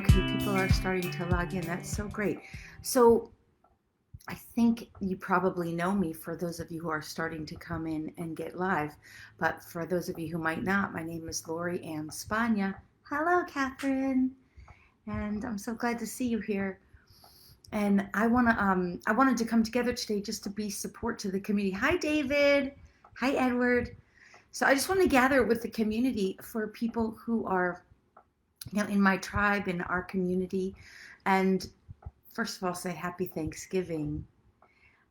Okay, people are starting to log in. That's so great. So I think you probably know me for those of you who are starting to come in and get live. But for those of you who might not, my name is Lori Ann Spagna. Hello, Catherine. And I'm so glad to see you here. And I wanted to come together today just to be support to the community. Hi, David. Hi, Edward. So I just want to gather with the community for people who are, in my tribe, in our community. And first of all, say happy Thanksgiving.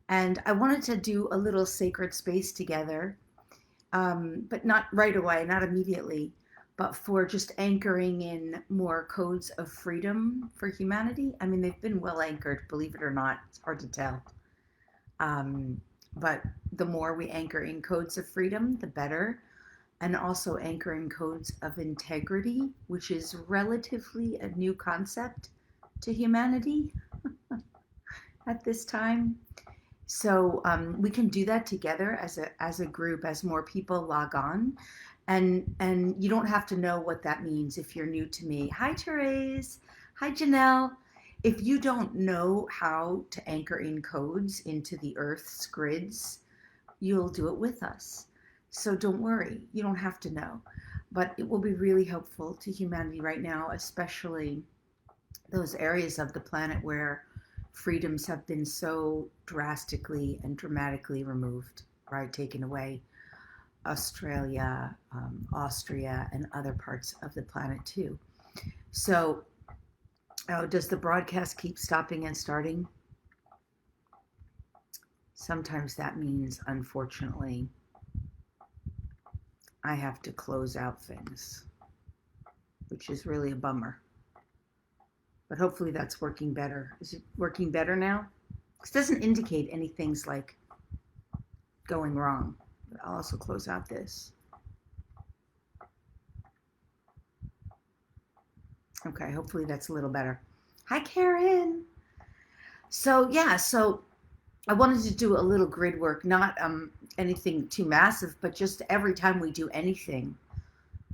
And I wanted to do a little sacred space together, but not right away, not immediately, but for just anchoring in more codes of freedom for humanity. I mean, they've been well anchored, believe it or not. It's hard to tell. But the more we anchor in codes of freedom, the better. And also anchor in codes of integrity, which is relatively a new concept to humanity at this time. So we can do that together as a group as more people log on, and you don't have to know what that means if you're new to me. Hi, Therese. Hi, Janelle. If you don't know how to anchor in codes into the Earth's grids, you'll do it with us. So don't worry, you don't have to know, but it will be really helpful to humanity right now, especially those areas of the planet where freedoms have been so drastically and dramatically removed, right? Taken away. Australia, Austria, and other parts of the planet too. So, does the broadcast keep stopping and starting? Sometimes that means, unfortunately, I have to close out things, which is really a bummer. But hopefully that's working better. Is it working better now? This doesn't indicate anything's like going wrong. I'll also close out this. Okay, hopefully that's a little better. Hi, Karen. So I wanted to do a little grid work, not anything too massive, but just every time we do anything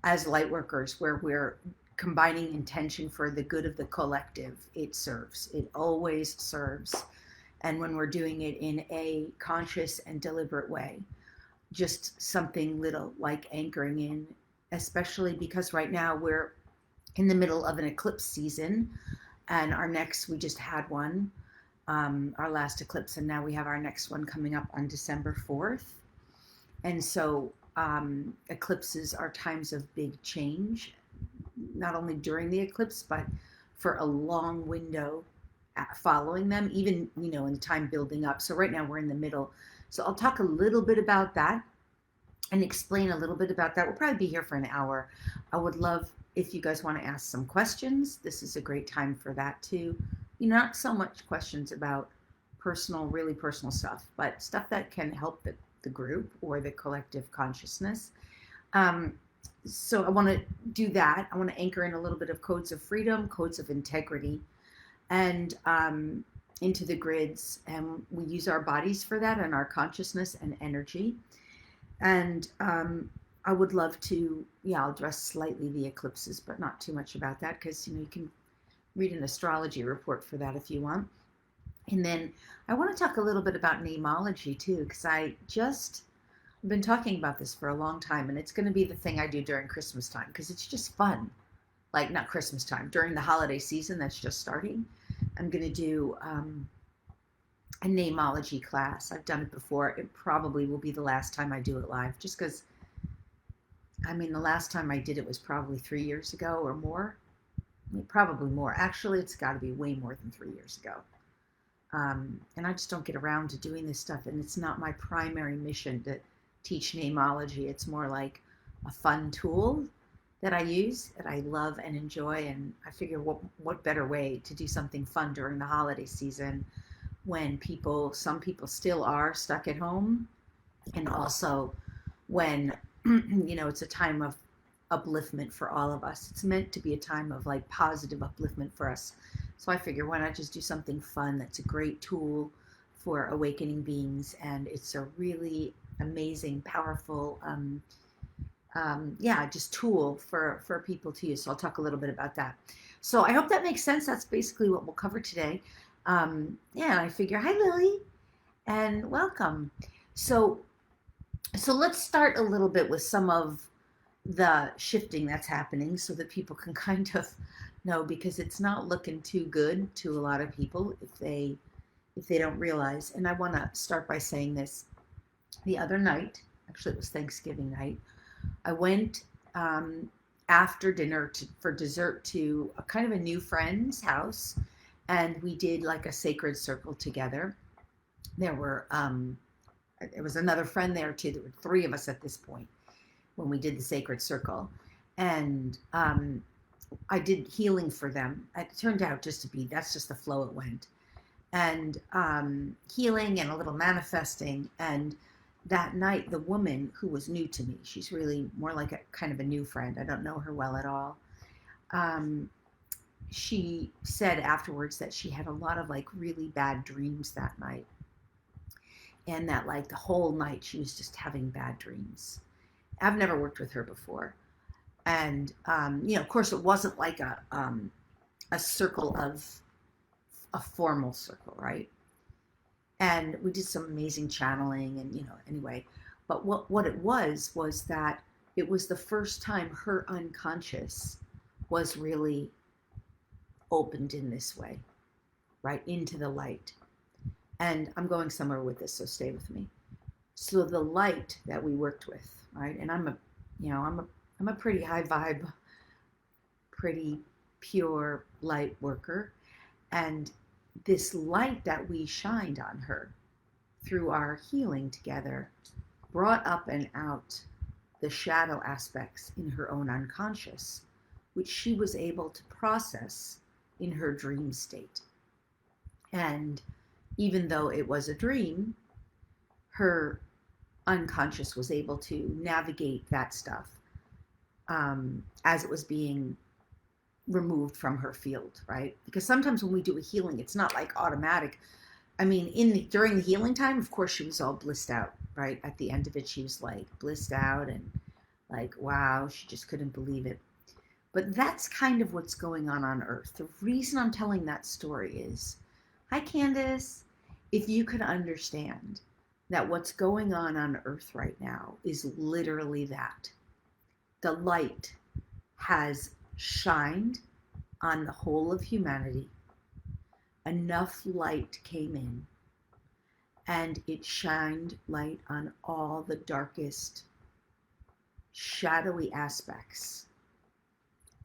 as light workers where we're combining intention for the good of the collective, it serves. It always serves. And when we're doing it in a conscious and deliberate way, just something little like anchoring in, especially because right now we're in the middle of an eclipse season, and we just had one, our last eclipse, and now we have our next one coming up on December 4th. And so eclipses are times of big change, not only during the eclipse, but for a long window following them, even, in time building up. So right now we're in the middle. So I'll talk a little bit about that and explain a little bit about that. We'll probably be here for an hour. I would love if you guys want to ask some questions. This is a great time for that too. Not so much questions about really personal stuff, but stuff that can help the group or the collective consciousness. So I want to do that. I want to anchor in a little bit of codes of freedom, codes of integrity, and into the grids. And we use our bodies for that, and our consciousness and energy. And I would love to, I'll address slightly the eclipses, but not too much about that, because you can read an astrology report for that if you want. And then I want to talk a little bit about Nameology too, because I've been talking about this for a long time, and it's going to be the thing I do during Christmas time, because it's just fun. Like, not Christmas time, during the holiday season that's just starting, I'm going to do a Nameology class. I've done it before. It probably will be the last time I do it live, just because, the last time I did it was probably 3 years ago or more. Probably more. Actually, it's got to be way more than 3 years ago. And I just don't get around to doing this stuff, and it's not my primary mission to teach Nameology. It's more like a fun tool that I use, that I love and enjoy, and I figure what better way to do something fun during the holiday season when some people still are stuck at home, and also when it's a time of upliftment for all of us. It's meant to be a time of like positive upliftment for us. So I figure, why not just do something fun that's a great tool for awakening beings, and it's a really amazing, powerful yeah, just tool for people to use. So I'll talk a little bit about that. So I hope that makes sense. That's basically what we'll cover today. Yeah, and I figure, hi Lily, and welcome. So let's start a little bit with some of the shifting that's happening so that people can kind of know, because it's not looking too good to a lot of people if they don't realize. And I want to start by saying this. The other night, actually it was Thanksgiving night, I went after dinner for dessert to a kind of a new friend's house, and we did like a sacred circle together. There was another friend there too. There were three of us at this point when we did the sacred circle, and I did healing for them. It turned out just to be, that's just the flow it went, and healing and a little manifesting. And that night, the woman who was new to me, she's really more like a kind of a new friend. I don't know her well at all. She said afterwards that she had a lot of like really bad dreams that night. And that like the whole night she was just having bad dreams. I've never worked with her before. And, of course it wasn't like a circle of a formal circle, right? And we did some amazing channeling and, anyway, but what it was that it was the first time her unconscious was really opened in this way, right into the light. And I'm going somewhere with this, so stay with me. So the light that we worked with, right? And I'm a pretty high vibe, pretty pure light worker. And this light that we shined on her through our healing together brought up and out the shadow aspects in her own unconscious, which she was able to process in her dream state. And even though it was a dream, her unconscious was able to navigate that stuff as it was being removed from her field, right? Because sometimes when we do a healing, it's not like automatic. I mean, during the healing time, of course, she was all blissed out, right? At the end of it, she was like blissed out and like, wow, she just couldn't believe it. But that's kind of what's going on Earth. The reason I'm telling that story is, hi, Candace, if you could understand that what's going on Earth right now is literally that. The light has shined on the whole of humanity. Enough light came in, and it shined light on all the darkest, shadowy aspects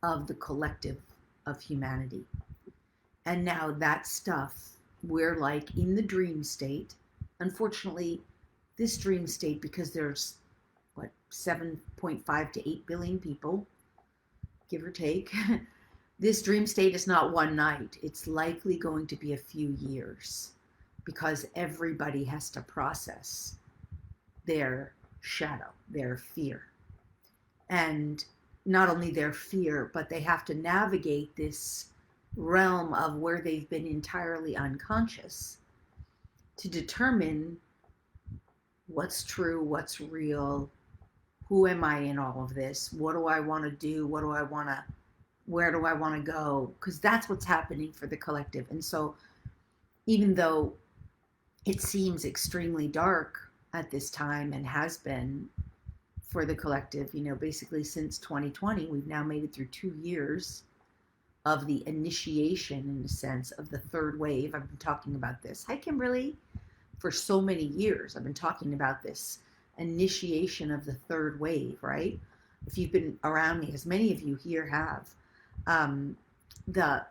of the collective of humanity. And now that stuff, we're like in the dream state. Unfortunately, this dream state, because there's 7.5 to 8 billion people, give or take, this dream state is not one night. It's likely going to be a few years, because everybody has to process their shadow, their fear. And not only their fear, but they have to navigate this realm of where they've been entirely unconscious to determine what's true, what's real, who am I in all of this, what do I want to do, where do I want to go, because that's what's happening for the collective. And so even though it seems extremely dark at this time, and has been for the collective, basically since 2020, we've now made it through 2 years of the initiation, in a sense, of the third wave. I've been talking about this. Hi, Kimberly. For so many years, I've been talking about this initiation of the third wave, right? If you've been around me, as many of you here have, the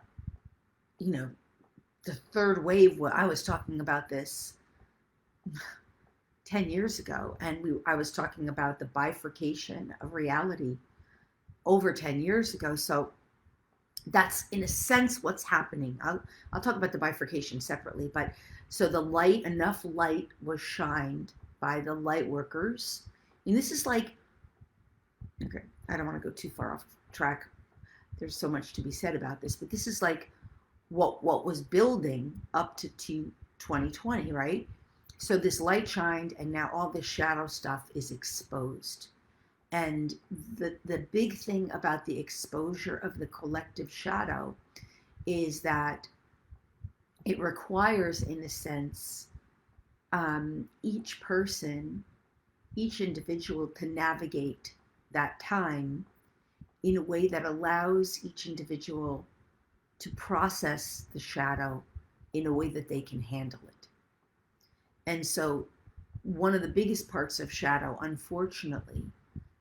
third wave, I was talking about this 10 years ago, and I was talking about the bifurcation of reality over 10 years ago. So that's in a sense what's happening. I'll talk about the bifurcation separately, but so enough light was shined by the light workers. And this is like, okay, I don't want to go too far off track. There's so much to be said about this, but this is like what was building up to 2020, right? So this light shined, and now all this shadow stuff is exposed. And the big thing about the exposure of the collective shadow is that it requires, in a sense, each person, each individual to navigate that time in a way that allows each individual to process the shadow in a way that they can handle it. And so one of the biggest parts of shadow, unfortunately,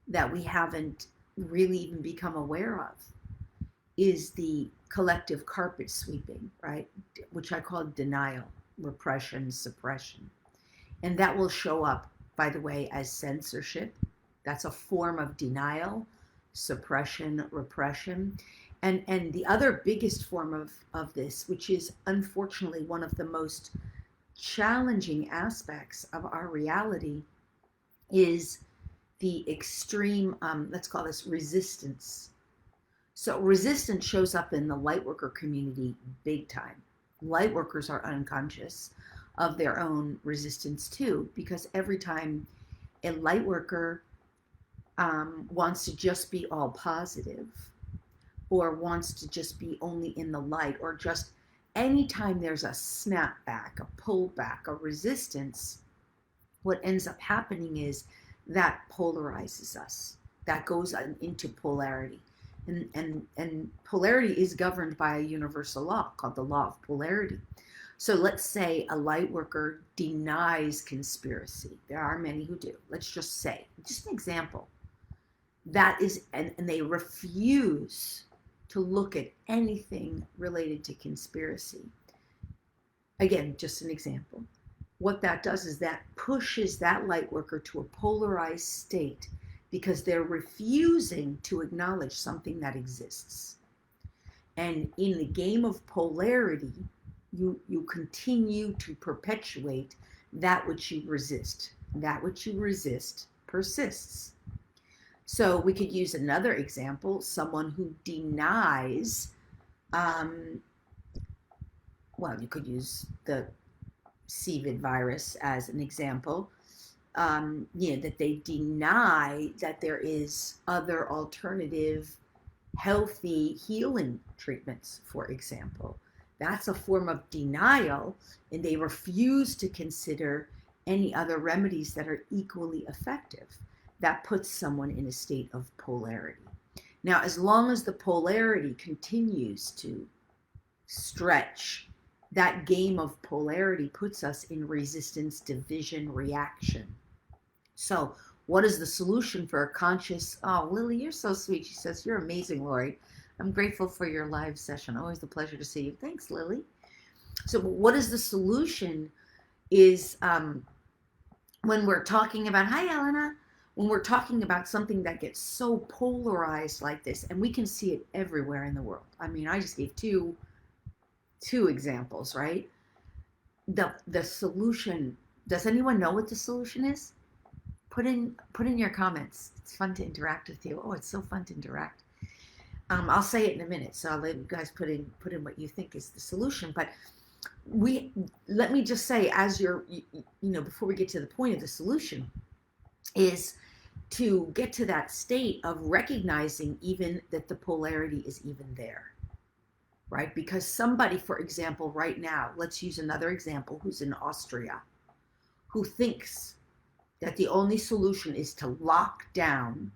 that we haven't really even become aware of is the collective carpet sweeping, right? Which I call denial, repression, suppression. And that will show up, by the way, as censorship. That's a form of denial, suppression, repression. And the other biggest form of this, which is unfortunately one of the most challenging aspects of our reality, is the extreme, let's call this resistance. So resistance shows up in the lightworker community big time. Lightworkers are unconscious of their own resistance too, because every time a lightworker wants to just be all positive, or wants to just be only in the light, or just anytime there's a snapback, a pullback, a resistance, what ends up happening is that polarizes us. That goes into polarity. And polarity is governed by a universal law called the law of polarity. So let's say a light worker denies conspiracy. There are many who do. Let's just say, just an example. That is, and they refuse to look at anything related to conspiracy. Again, just an example. What that does is that pushes that light worker to a polarized state because they're refusing to acknowledge something that exists. And in the game of polarity, you continue to perpetuate that which you resist. That which you resist persists. So we could use another example, someone who denies, well, you could use the COVID virus as an example, that they deny that there is other alternative healthy healing treatments, for example. That's a form of denial, and they refuse to consider any other remedies that are equally effective. That puts someone in a state of polarity. Now, as long as the polarity continues to stretch, that game of polarity puts us in resistance, division, reaction. So what is the solution for a conscious, oh, Lily, you're so sweet. She says, you're amazing, Lori. I'm grateful for your live session. Always a pleasure to see you. Thanks, Lily. So what is the solution is when we're talking about, hi, Elena, when we're talking about something that gets so polarized like this, and we can see it everywhere in the world. I mean, I just gave two examples, right? The solution, does anyone know what the solution is? Put in your comments. It's fun to interact with you. Oh, it's so fun to interact. I'll say it in a minute, so I'll let you guys put in what you think is the solution. But let me just say, as before we get to the point of the solution, is to get to that state of recognizing even that the polarity is even there, right? Because somebody, for example, right now, let's use another example, who's in Austria, who thinks that the only solution is to lock down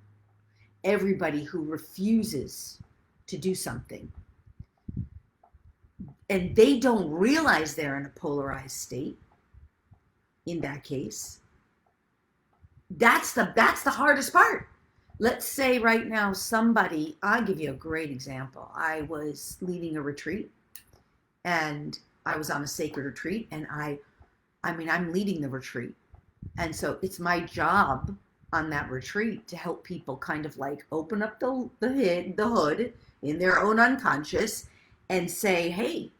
everybody who refuses to do something. And they don't realize they're in a polarized state in that case. That's the hardest part. Let's say right now somebody, I'll give you a great example. I was leading a retreat, and I was on a sacred retreat, and I'm leading the retreat. And so it's my job on that retreat to help people kind of like open up the hood in their own unconscious and say, hey,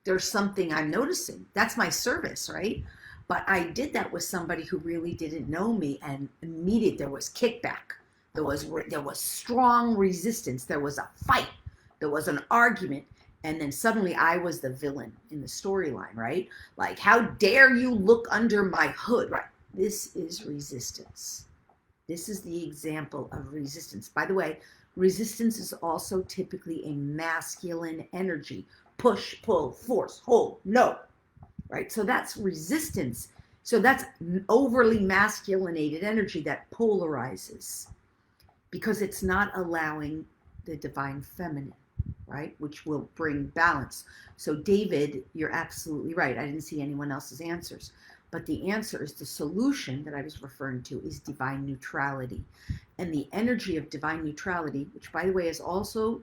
there's something I'm noticing. That's my service, right? But I did that with somebody who really didn't know me, and immediately there was kickback. There was strong resistance. There was a fight. There was an argument. And then suddenly I was the villain in the storyline, right? Like, how dare you look under my hood, right? This is resistance. This is the example of resistance. By the way, resistance is also typically a masculine energy. Push, pull, force, hold, no. Right? So that's resistance. So that's overly masculinated energy that polarizes because it's not allowing the divine feminine, right? Which will bring balance. So David, you're absolutely right. I didn't see anyone else's answers. But the answer is the solution that I was referring to is divine neutrality. And the energy of divine neutrality, which by the way is also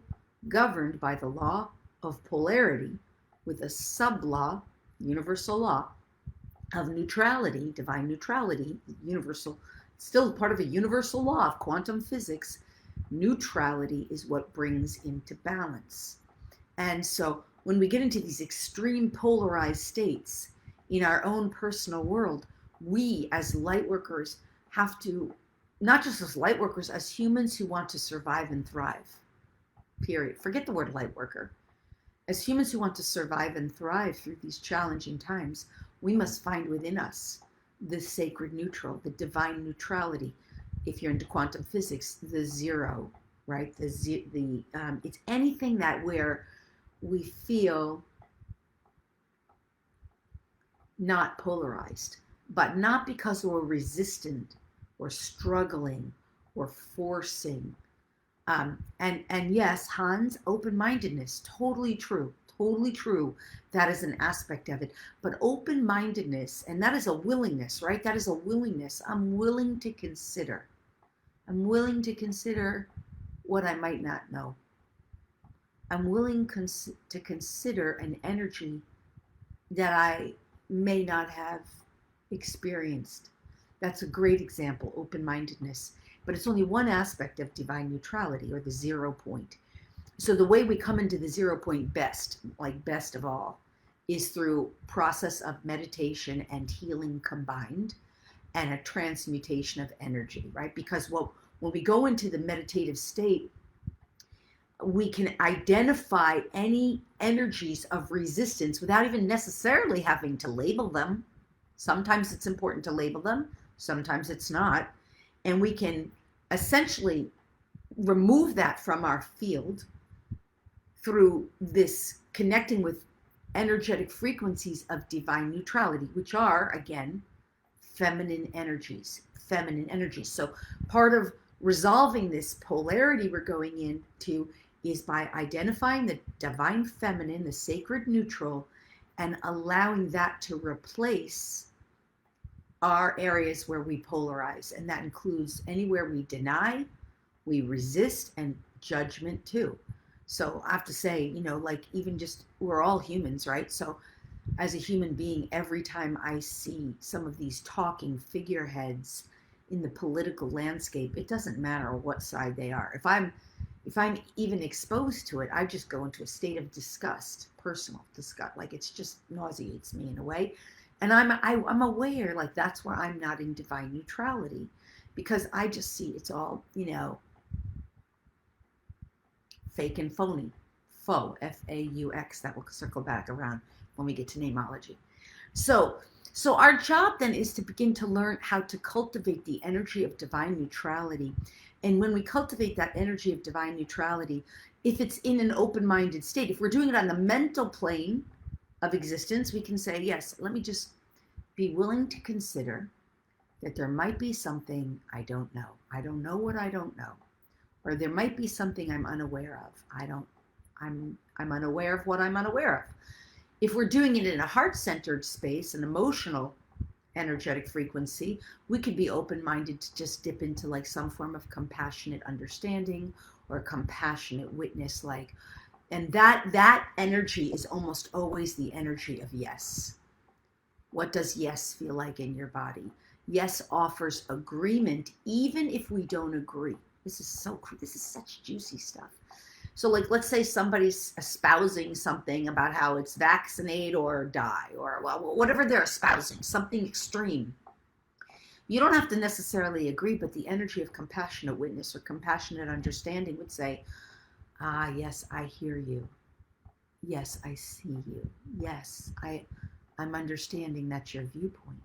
governed by the law of polarity with a sub-law, universal law of neutrality, divine neutrality, universal, still part of a universal law of quantum physics. Neutrality is what brings into balance. And so when we get into these extreme polarized states in our own personal world, we as light workers have to, not just as light workers, as humans who want to survive and thrive, period. Forget the word light worker. As humans who want to survive and thrive through these challenging times, we must find within us the sacred neutral, the divine neutrality. If you're into quantum physics, the zero, right? It's anything that where we feel not polarized, but not because we're resistant or struggling or forcing. And yes, Hans, open-mindedness, totally true. That is an aspect of it. But open-mindedness, and that is a willingness, right? That is a willingness. I'm willing to consider what I might not know. I'm willing to consider an energy that I may not have experienced. That's a great example, open-mindedness. But it's only one aspect of divine neutrality, or the 0 point. So the way we come into the 0 point best, like best of all, is through process of meditation and healing combined, and a transmutation of energy, right? Because when we go into the meditative state, we can identify any energies of resistance without even necessarily having to label them. Sometimes it's important to label them, sometimes it's not. And we can essentially remove that from our field through this connecting with energetic frequencies of divine neutrality, which are, again, feminine energies. So part of resolving this polarity we're going into is by identifying the divine feminine, the sacred neutral, and allowing that to replace our areas where we polarize. And that includes anywhere we deny, we resist, and judgment too. So I have to say, like even just, we're all humans, right? So as a human being, every time I see some of these talking figureheads in the political landscape, it doesn't matter what side they are. If I'm even exposed to it, I just go into a state of disgust, personal disgust. Like it's just nauseates me in a way. And I'm aware, like that's where I'm not in divine neutrality, because I just see it's all, fake and phony. Faux, F-A-U-X. That will circle back around when we get to Nameology. So our job then is to begin to learn how to cultivate the energy of divine neutrality. And when we cultivate that energy of divine neutrality, if it's in an open-minded state, if we're doing it on the mental plane of existence, we can say, yes, let me just be willing to consider that there might be something I don't know. I don't know what I don't know. Or there might be something I'm unaware of. I'm unaware of what I'm unaware of. If we're doing it in a heart-centered space, an emotional energetic frequency, we could be open-minded to just dip into like some form of compassionate understanding or compassionate witness, and that energy is almost always the energy of yes. What does yes feel like in your body? Yes offers agreement, even if we don't agree. This is such juicy stuff. So like, let's say somebody's espousing something about how it's vaccinate or die, or whatever they're espousing, something extreme. You don't have to necessarily agree, but the energy of compassionate witness or compassionate understanding would say, yes, I hear you. Yes, I see you. Yes, I'm understanding that's your viewpoint.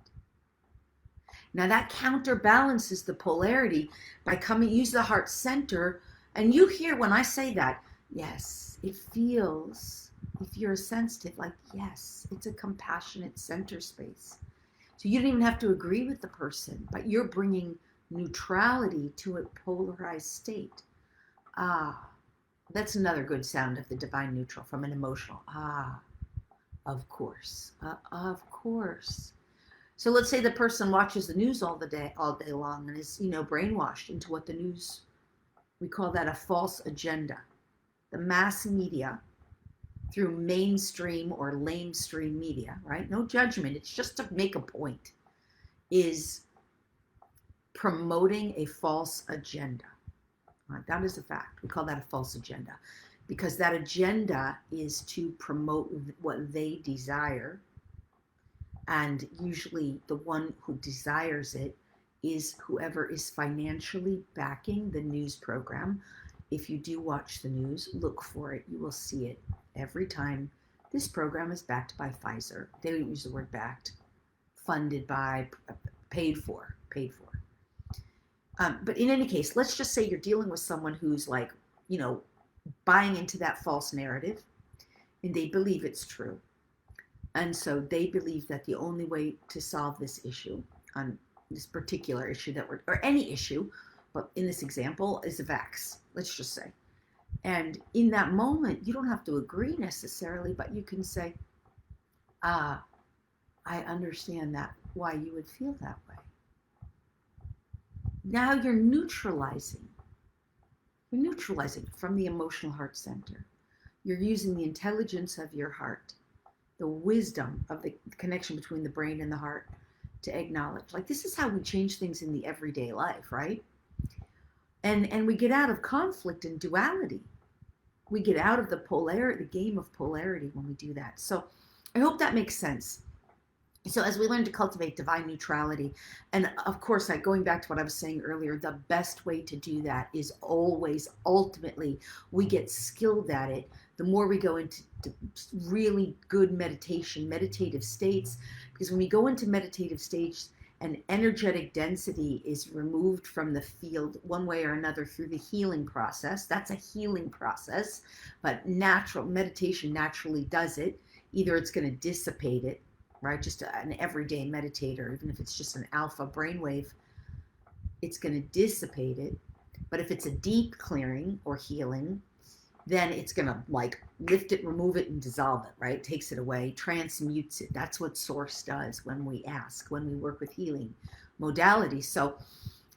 Now that counterbalances the polarity by use the heart center. And you hear when I say that, yes, it feels, if you're sensitive, like, yes, it's a compassionate center space. So you don't even have to agree with the person, but you're bringing neutrality to a polarized state. Ah, that's another good sound of the divine neutral from an emotional. Ah, of course, of course. So let's say the person watches the news all day long, and is, brainwashed into what the news, we call that a false agenda. The mass media, through mainstream or lamestream media, right? No judgment. It's just to make a point, is promoting a false agenda. Right? That is a fact. We call that a false agenda, because that agenda is to promote what they desire. And usually the one who desires it is whoever is financially backing the news program. If you do watch the news, look for it. You will see it every time. This program is backed by Pfizer. They don't use the word backed. Funded by, paid for. But in any case, let's just say you're dealing with someone who's like, buying into that false narrative, and they believe it's true. And so they believe that the only way to solve this issue, on this particular issue or any issue, but in this example, is a vax, let's just say. And in that moment, you don't have to agree necessarily, but you can say, I understand that, why you would feel that way. Now you're neutralizing. You're neutralizing from the emotional heart center. You're using the intelligence of your heart, the wisdom of the connection between the brain and the heart to acknowledge. Like, this is how we change things in the everyday life, right? And we get out of conflict and duality. We get out of the game of polarity when we do that. So I hope that makes sense. So as we learn to cultivate divine neutrality, and of course, going back to what I was saying earlier, the best way to do that is always, ultimately, we get skilled at it. The more we go into really good meditative states, because when we go into meditative states, an energetic density is removed from the field one way or another through the healing process. That's a healing process, but meditation naturally does it. Either it's going to dissipate it, right? Just an everyday meditator, even if it's just an alpha brainwave, it's going to dissipate it. But if it's a deep clearing or healing, then it's going to like lift it, remove it, and dissolve it, right? Takes it away, transmutes it. That's what Source does when we ask, when we work with healing modalities. So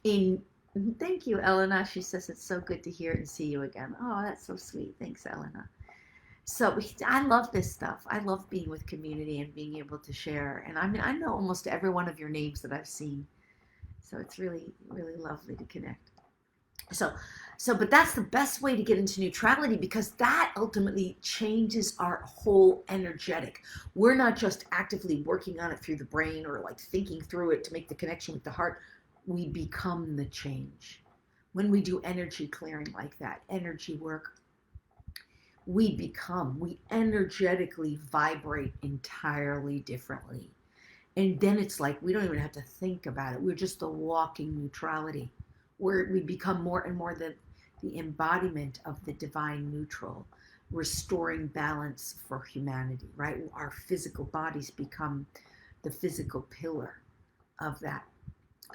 thank you, Elena. She says it's so good to hear and see you again. Oh, that's so sweet. Thanks, Elena. So I love this stuff. I love being with community and being able to share. And I mean, I know almost every one of your names that I've seen. So it's really, really lovely to connect. But that's the best way to get into neutrality, because that ultimately changes our whole energetic. We're not just actively working on it through the brain or like thinking through it to make the connection with the heart. We become the change. When we do energy clearing like that, energy work, we energetically vibrate entirely differently. And then it's like, we don't even have to think about it. We're just the walking neutrality, where we become more and more the embodiment of the divine neutral, restoring balance for humanity, right? Our physical bodies become the physical pillar of that.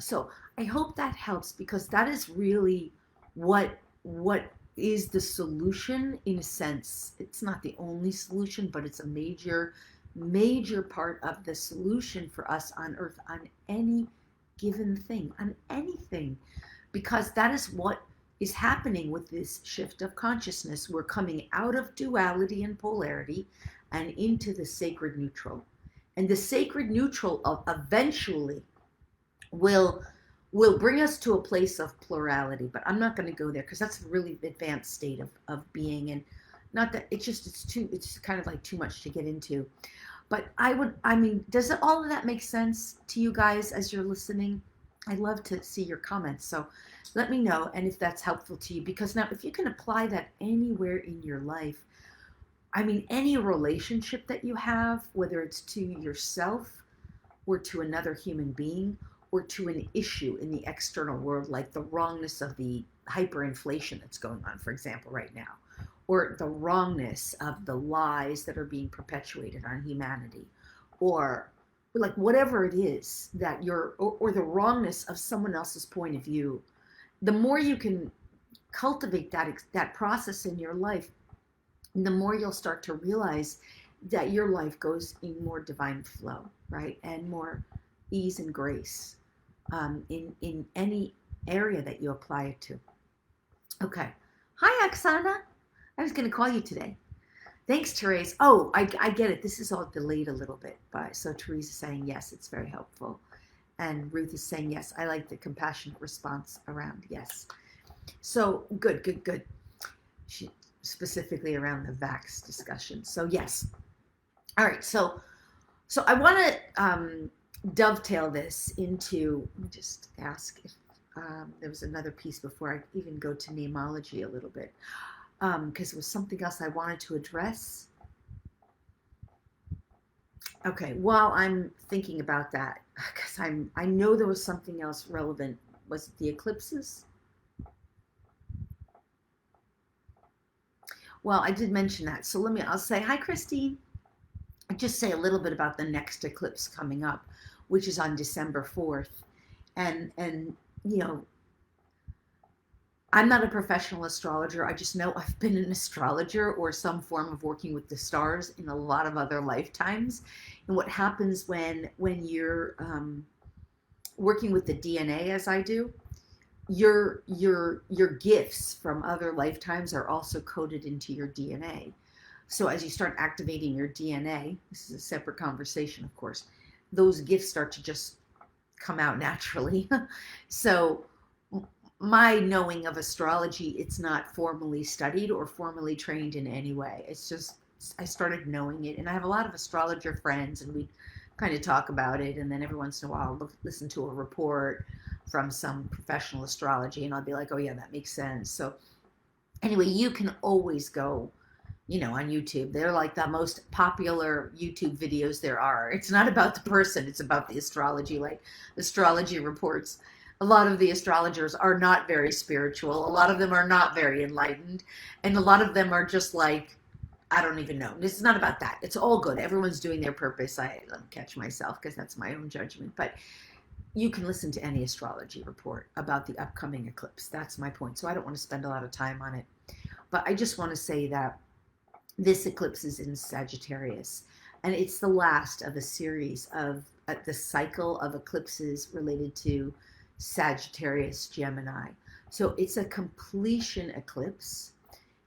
So I hope that helps, because that is really what is the solution in a sense. It's not the only solution, but it's a major part of the solution for us on earth, on any given thing, on anything, because that is what is happening with this shift of consciousness. We're coming out of duality and polarity and into the sacred neutral. And the sacred neutral eventually will bring us to a place of plurality, but I'm not going to go there because that's a really advanced state of being, and not that it's kind of like too much to get into. But does all of that make sense to you guys as you're listening? I'd love to see your comments. So let me know, and if that's helpful to you, because now if you can apply that anywhere in your life, any relationship that you have, whether it's to yourself or to another human being, or to an issue in the external world, like the wrongness of the hyperinflation that's going on, for example, right now, or the wrongness of the lies that are being perpetuated on humanity, or like whatever it is that you're, or the wrongness of someone else's point of view, the more you can cultivate that process in your life, the more you'll start to realize that your life goes in more divine flow, right? And more ease and grace in any area that you apply it to. Okay. Hi, Oksana. I was going to call you today. Thanks, Therese. Oh, I get it. This is all delayed a little bit. So Therese is saying yes, it's very helpful. And Ruth is saying yes. I like the compassionate response around yes. So good. She, specifically around the vax discussion. So yes. All right. So I want to dovetail this into, let me just ask if there was another piece before I even go to Nameology a little bit. Because it was something else I wanted to address. Okay, while I'm thinking about that, because I know there was something else relevant. Was it the eclipses? Well, I did mention that. So I'll say, hi, Christine. I just say a little bit about the next eclipse coming up, which is on December 4th. And you know, I'm not a professional astrologer. I just know I've been an astrologer or some form of working with the stars in a lot of other lifetimes. And what happens when you're working with the DNA, as I do, your gifts from other lifetimes are also coded into your DNA. So as you start activating your DNA, this is a separate conversation, of course, those gifts start to just come out naturally. So my knowing of astrology, it's not formally studied or formally trained in any way. It's just, I started knowing it. And I have a lot of astrologer friends, and we kind of talk about it. And then every once in a while, I'll listen to a report from some professional astrology, and I'll be like, oh yeah, that makes sense. So anyway, you can always go, on YouTube. They're like the most popular YouTube videos there are. It's not about the person, it's about the astrology, like astrology reports. A lot of the astrologers are not very spiritual. A lot of them are not very enlightened. And a lot of them are just like, I don't even know. This is not about that. It's all good. Everyone's doing their purpose. I catch myself because that's my own judgment. But you can listen to any astrology report about the upcoming eclipse. That's my point. So I don't want to spend a lot of time on it. But I just want to say that this eclipse is in Sagittarius. And it's the last of a series of the cycle of eclipses related to Sagittarius, Gemini. So it's a completion eclipse,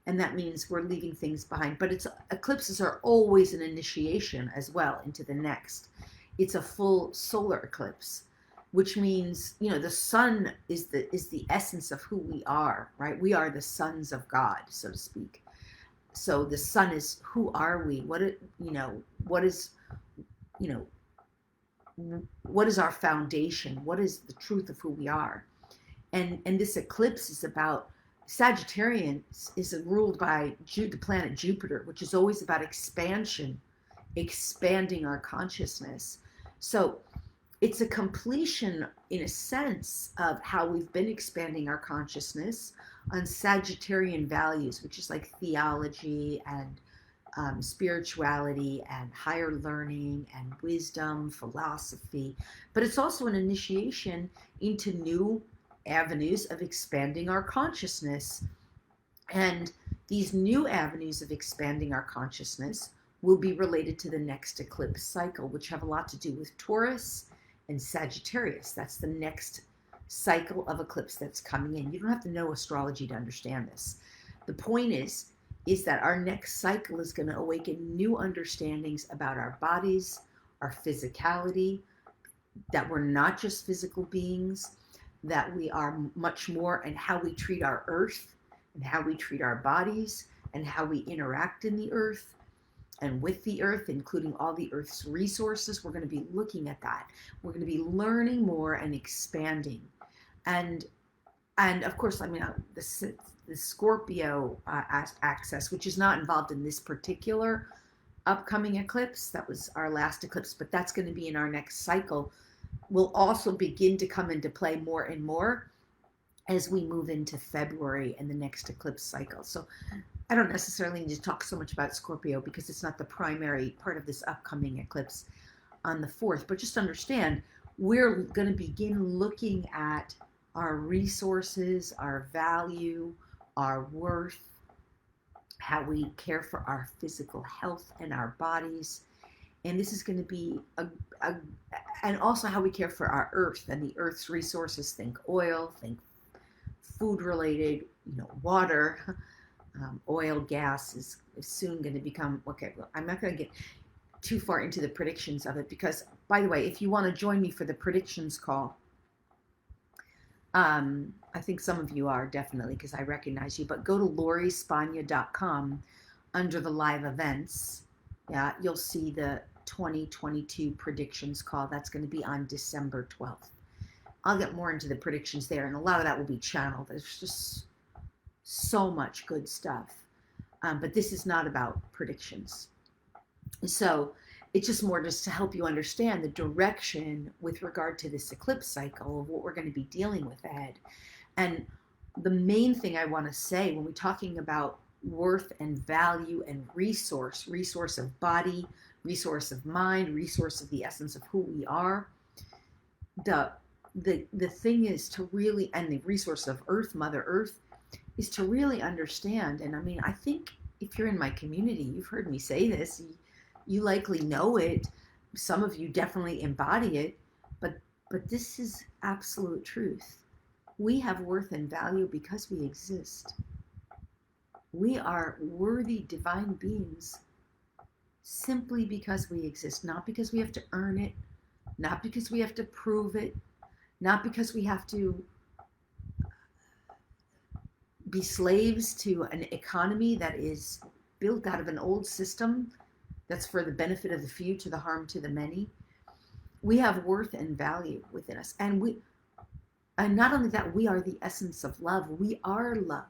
and that means we're leaving things behind. But eclipses are always an initiation as well into the next. It's a full solar eclipse, which means, the sun is the essence of who we are, right? We are the sons of God, so to speak. So the sun is, who are we? What is our foundation? What is the truth of who we are? And this eclipse is about, Sagittarius is ruled by the planet Jupiter, which is always about expansion, expanding our consciousness. So it's a completion, in a sense, of how we've been expanding our consciousness on Sagittarian values, which is like theology and spirituality and higher learning and wisdom, philosophy. But it's also an initiation into new avenues of expanding our consciousness. And these new avenues of expanding our consciousness will be related to the next eclipse cycle, which have a lot to do with Taurus and Sagittarius. That's the next cycle of eclipse that's coming in. You don't have to know astrology to understand this. The point is that our next cycle is going to awaken new understandings about our bodies, our physicality, that we're not just physical beings, that we are much more, and how we treat our earth and how we treat our bodies and how we interact in the earth and with the earth, including all the earth's resources. We're going to be looking at that. We're going to be learning more and expanding. And of course, the Scorpio axis, which is not involved in this particular upcoming eclipse. That was our last eclipse, but that's going to be in our next cycle. will also begin to come into play more and more as we move into February and the next eclipse cycle. So I don't necessarily need to talk so much about Scorpio because it's not the primary part of this upcoming eclipse on the 4th, but just understand we're going to begin looking at our resources, our value, our worth, how we care for our physical health and our bodies. And this is going to be and also how we care for our earth and the earth's resources. Think oil, think food related, water, oil, gas is soon going to become, okay, well, I'm not going to get too far into the predictions of it because, by the way, if you want to join me for the predictions call, I think some of you are definitely because I recognize you, but go to LoriSpagna.com under the live events. Yeah, you'll see the 2022 predictions call. That's going to be on December 12th. I'll get more into the predictions there, and a lot of that will be channeled. There's just so much good stuff. But this is not about predictions. So it's just more just to help you understand the direction with regard to this eclipse cycle of what we're going to be dealing with ahead. And the main thing I want to say when we're talking about worth and value and resource of body, resource of mind, resource of the essence of who we are, the thing is to really, and the resource of Earth, Mother Earth, is to really understand. And I mean, I think if you're in my community, you've heard me say this, you likely know it. Some of you definitely embody it, but this is absolute truth. We have worth and value because we exist. We are worthy divine beings simply because we exist, not because we have to earn it, not because we have to prove it, not because we have to be slaves to an economy that is built out of an old system that's for the benefit of the few to the harm to the many. We have worth and value within us. And not only that, we are the essence of love. We are love.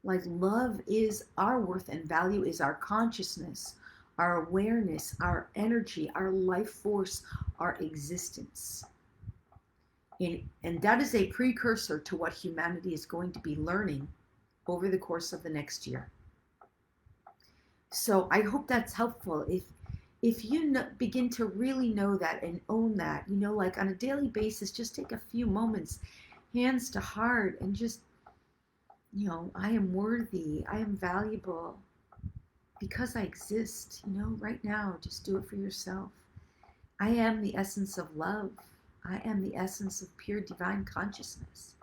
Like love is our worth and value, is our consciousness, our awareness, our energy, our life force, our existence. And that is a precursor to what humanity is going to be learning over the course of the next year. So I hope that's helpful. If you begin to really know that and own that, like on a daily basis, just take a few moments, hands to heart, and just, I am worthy, I am valuable because I exist, right now, just do it for yourself. I am the essence of love. I am the essence of pure divine consciousness.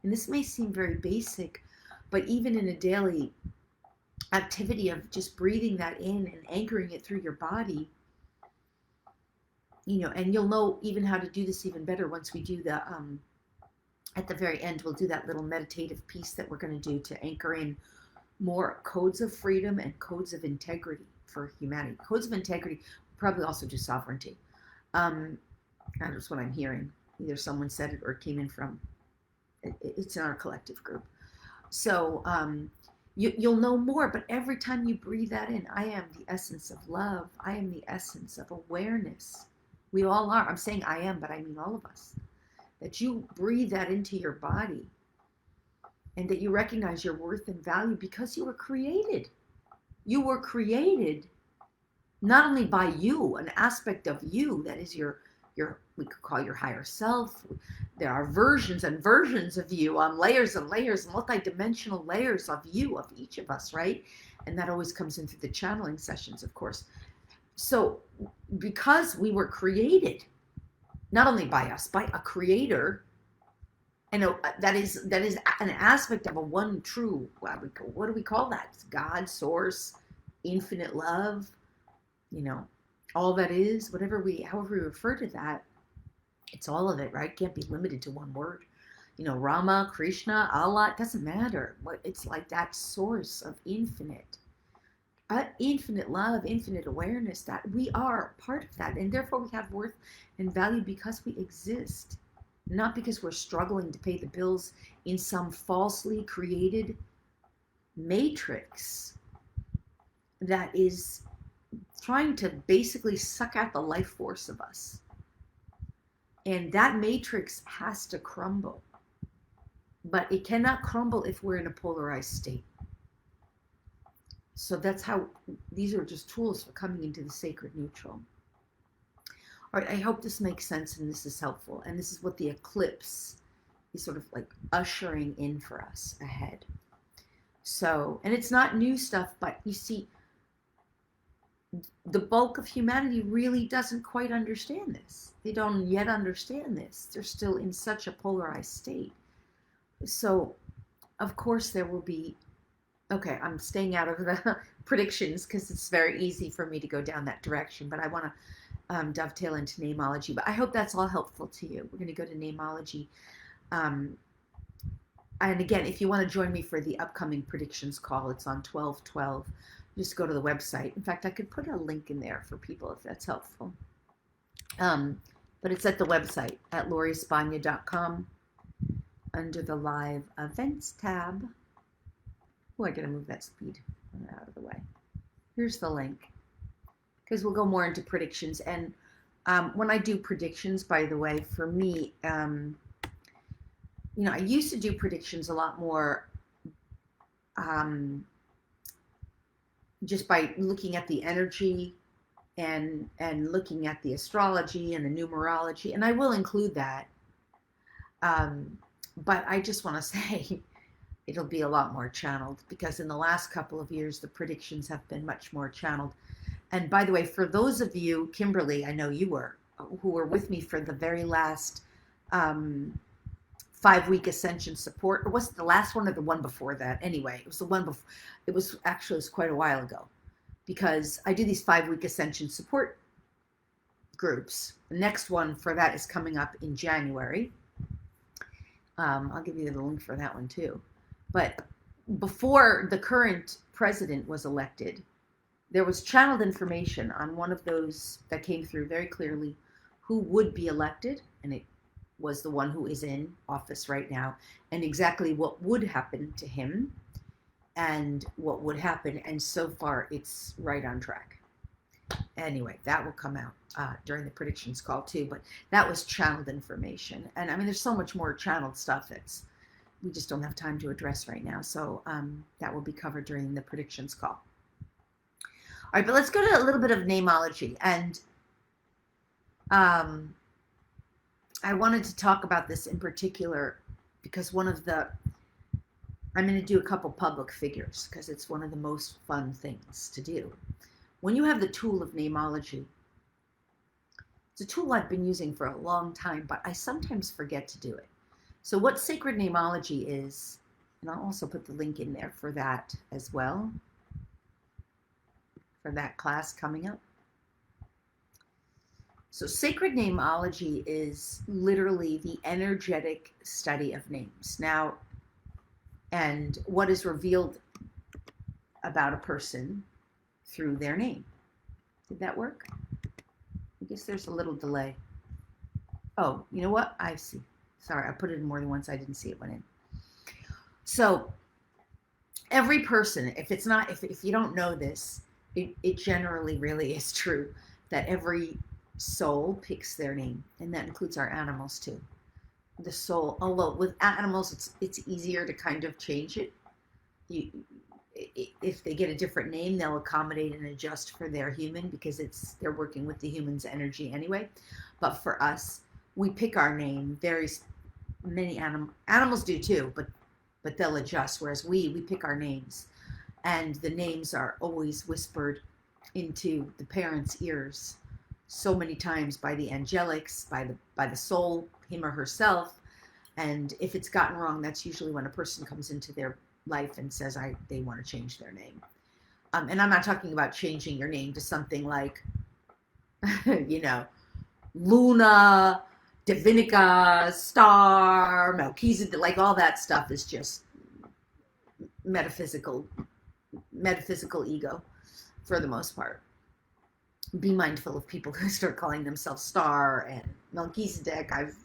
And this may seem very basic, but even in a daily activity of just breathing that in and anchoring it through your body, and you'll know even how to do this even better once we do the, at the very end, we'll do that little meditative piece that we're going to do to anchor in more codes of freedom and codes of integrity for humanity. Codes of integrity, we'll probably also do sovereignty. That's what I'm hearing. Either someone said it or it came in from, it's in our collective group. So you'll know more, but every time you breathe that in, I am the essence of love. I am the essence of awareness. We all are. I'm saying I am, but I mean all of us. That you breathe that into your body and that you recognize your worth and value because you were created. You were created not only by you, an aspect of you that is your we could call your higher self. There are versions and versions of you on layers and layers, multi-dimensional layers of you, of each of us, right? And that always comes in through the channeling sessions, of course. So because we were created, not only by us, by a creator, and that is an aspect of a one true, what do we call that? It's God, source, infinite love, all that is, however we refer to that, it's all of it, right? Can't be limited to one word. Rama, Krishna, Allah, it doesn't matter. It's like that source of infinite love, infinite awareness, that we are part of that. And therefore we have worth and value because we exist, not because we're struggling to pay the bills in some falsely created matrix that is trying to basically suck out the life force of us. And that matrix has to crumble. But it cannot crumble if we're in a polarized state. So that's how, these are just tools for coming into the sacred neutral. All right, I hope this makes sense and this is helpful. And this is what the eclipse is sort of like ushering in for us ahead. So, and it's not new stuff, but you see, the bulk of humanity really doesn't quite understand this. They don't yet understand this. They're still in such a polarized state. So, of course, there will be, okay, I'm staying out of the predictions because it's very easy for me to go down that direction, but I want to dovetail into Nameology. But I hope that's all helpful to you. We're going to go to Nameology. And again, if you want to join me for the upcoming predictions call, it's on 12/12. Just go to the website. In fact, I could put a link in there for people if that's helpful. But it's at the website at lauriespagna.com under the live events tab. Oh, I gotta move that speed out of the way. Here's the link, because we'll go more into predictions. And when I do predictions, by the way, for me, I used to do predictions a lot more just by looking at the energy and looking at the astrology and the numerology, and I will include that. But I just want to say it'll be a lot more channeled, because in the last couple of years, the predictions have been much more channeled. And by the way, for those of you, Kimberly, I know you were, who were with me for the very last 5-week Ascension support, or was it the last one or the one before that? Anyway, it was the one before. It was quite a while ago, because I do these 5-week Ascension support groups. The next one for that is coming up in January. I'll give you the link for that one too. But before the current president was elected, there was channeled information on one of those that came through very clearly who would be elected, and it was the one who is in office right now, and exactly what would happen to him and what would happen. And so far, it's right on track. Anyway, that will come out during the predictions call too, but that was channeled information. And I mean, there's so much more channeled stuff that's we just don't have time to address right now. So that will be covered during the predictions call. All right, but let's go to a little bit of Nameology. And I wanted to talk about this in particular because I'm going to do a couple public figures because it's one of the most fun things to do. When you have the tool of Nameology, it's a tool I've been using for a long time, but I sometimes forget to do it. So what Sacred Nameology is, and I'll also put the link in there for that as well, for that class coming up. So Sacred Nameology is literally the energetic study of names. Now, and what is revealed about a person through their name. Did that work? I guess there's a little delay. Oh, you know what? I see. Sorry, I put it in more than once. I didn't see it went in. So every person, if you don't know this, it generally really is true that every soul picks their name, and that includes our animals too. The soul, although with animals it's easier to kind of change it. If they get a different name, they'll accommodate and adjust for their human because they're working with the human's energy anyway. But for us, we pick our name. Many animals do too, but they'll adjust. Whereas we pick our names, and the names are always whispered into the parents' ears so many times by the angelics, by the soul, him or herself. And if it's gotten wrong, that's usually when a person comes into their life and says they want to change their name. And I'm not talking about changing your name to something like, Luna, Divinica, Star, Melchizedek, like all that stuff is just metaphysical ego for the most part. Be mindful of people who start calling themselves Star and Melchizedek. I've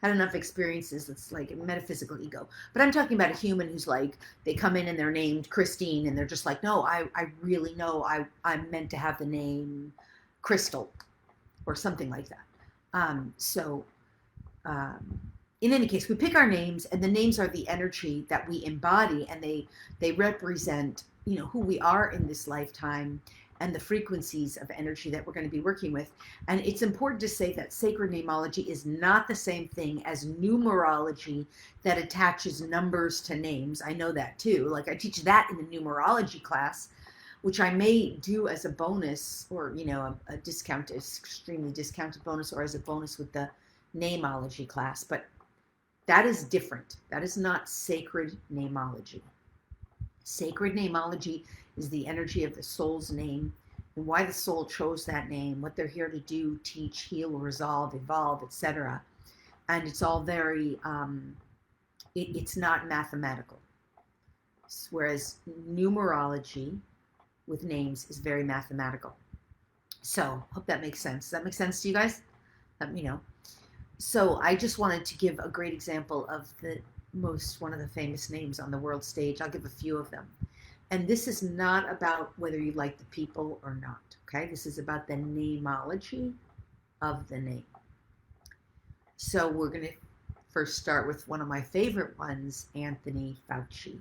had enough experiences. It's like a metaphysical ego. But I'm talking about a human who's like, they come in and they're named Christine, and they're just like, no, I really know I'm meant to have the name Crystal or something like that. So in any case, we pick our names, and the names are the energy that we embody, and they represent, you know, who we are in this lifetime and the frequencies of energy that we're going to be working with. And it's important to say that sacred nameology is not the same thing as numerology that attaches numbers to names. I know that too. Like I teach that in the numerology class, which I may do as a bonus, or, you know, a discount, extremely discounted bonus, or as a bonus with the nameology class. But that is different. That is not sacred nameology. Sacred nameology is the energy of the soul's name and why the soul chose that name, what they're here to do, teach, heal, resolve, evolve, etc. And it's all very, it's not mathematical. Whereas numerology with names is very mathematical. So, hope that makes sense. Does that make sense to you guys? Let me know. So, I just wanted to give a great example of one of the famous names on the world stage. I'll give a few of them. And this is not about whether you like the people or not, okay? This is about the nameology of the name. So we're going to first start with one of my favorite ones, Anthony Fauci.